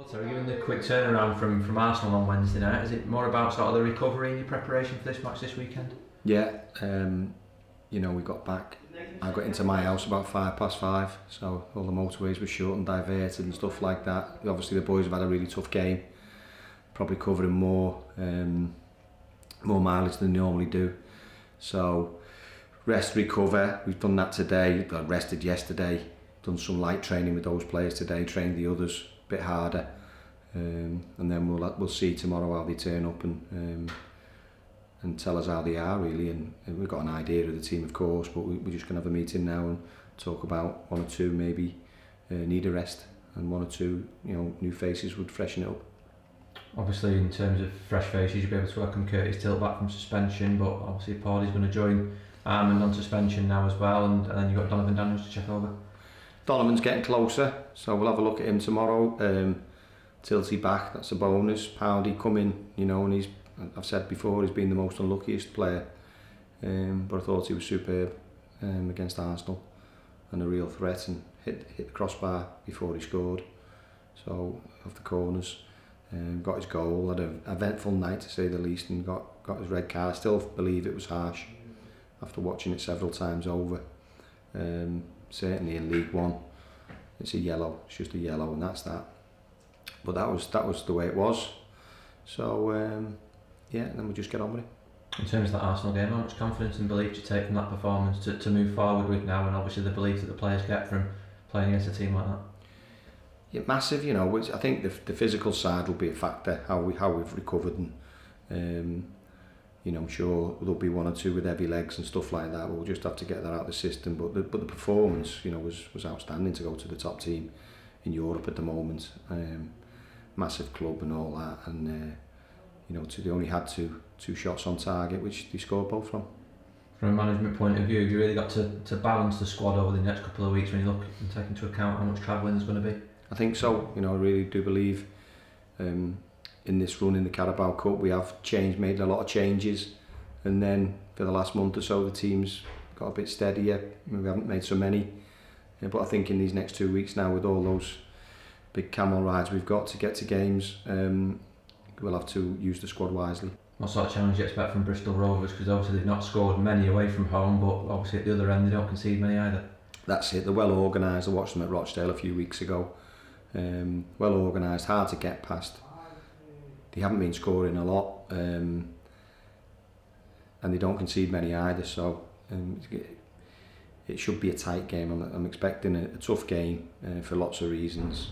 Well, Terry, given the quick turnaround from Arsenal on Wednesday night, is it more about sort of the recovery and your preparation for this match this weekend? Yeah, we got back. I got into my house about 5:05, so all the motorways were shut and diverted and stuff like that. Obviously, the boys have had a really tough game, probably covering more mileage than they normally do. So, rest, recover. We've done that today. I rested yesterday. Done some light training with those players today. Trained the others a bit harder, and then we'll see tomorrow how they turn up and tell us how they are really, and we've got an idea of the team of course, but we're just going to have a meeting now and talk about one or two maybe need a rest, and one or two new faces would freshen it up. Obviously in terms of fresh faces you'll be able to welcome Curtis Tilt back from suspension, but obviously Paulie's going to join Armand on suspension now as well, and then you've got Donovan Daniels to check over. Donovan's getting closer, so we'll have a look at him tomorrow. Tilty back, that's a bonus. Powdy coming, and I've said before, he's been the most unluckiest player, but I thought he was superb against Arsenal and a real threat, and hit the crossbar before he scored. So off the corners, got his goal. Had an eventful night to say the least, and got his red card. I still believe it was harsh after watching it several times over. Certainly in League One, it's a yellow. It's just a yellow, and that's that. But that was the way it was. So yeah, and then we just get on with it. In terms of that Arsenal game, how much confidence and belief do you take from that performance to move forward with now, and obviously the belief that the players get from playing against a team like that? Yeah, massive. I think the physical side will be a factor. How we've recovered, and I'm sure there'll be one or two with heavy legs and stuff like that. We'll just have to get that out of the system. But the performance, was outstanding to go to the top team in Europe at the moment. Massive club and all that, and they only had two shots on target, which they scored both from. From a management point of view, you really got to balance the squad over the next couple of weeks when you look and take into account how much travelling there's going to be. I think so. I really do believe in this run in the Carabao Cup we have made a lot of changes, and then for the last month or so the team's got a bit steadier. We haven't made so many, but I think in these next 2 weeks now, with all those big camel rides we've got to get to games, we'll have to use the squad wisely. What sort of challenge do you expect from Bristol Rovers? Because obviously they've not scored many away from home, but obviously at the other end they don't concede many either. That's it, they're well organised. I watched them at Rochdale a few weeks ago. Well organised, hard to get past. They haven't been scoring a lot, and they don't concede many either, so it should be a tight game. I'm expecting a tough game for lots of reasons.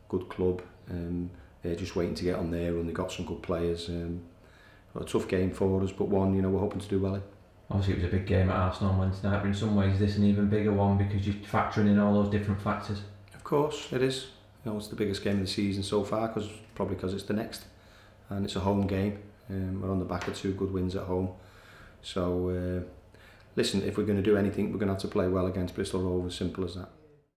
Good club, they're just waiting to get on there, and they've got some good players. A tough game for us, but one we're hoping to do well in. Obviously it was a big game at Arsenal on Wednesday night, but in some ways this is an even bigger one because you're factoring in all those different factors. Of course it is. It's the biggest game of the season so far, probably because it's the next, and it's a home game. We're on the back of 2 good wins at home. So listen, if we're going to do anything, we're going to have to play well against Bristol Rovers, simple as that.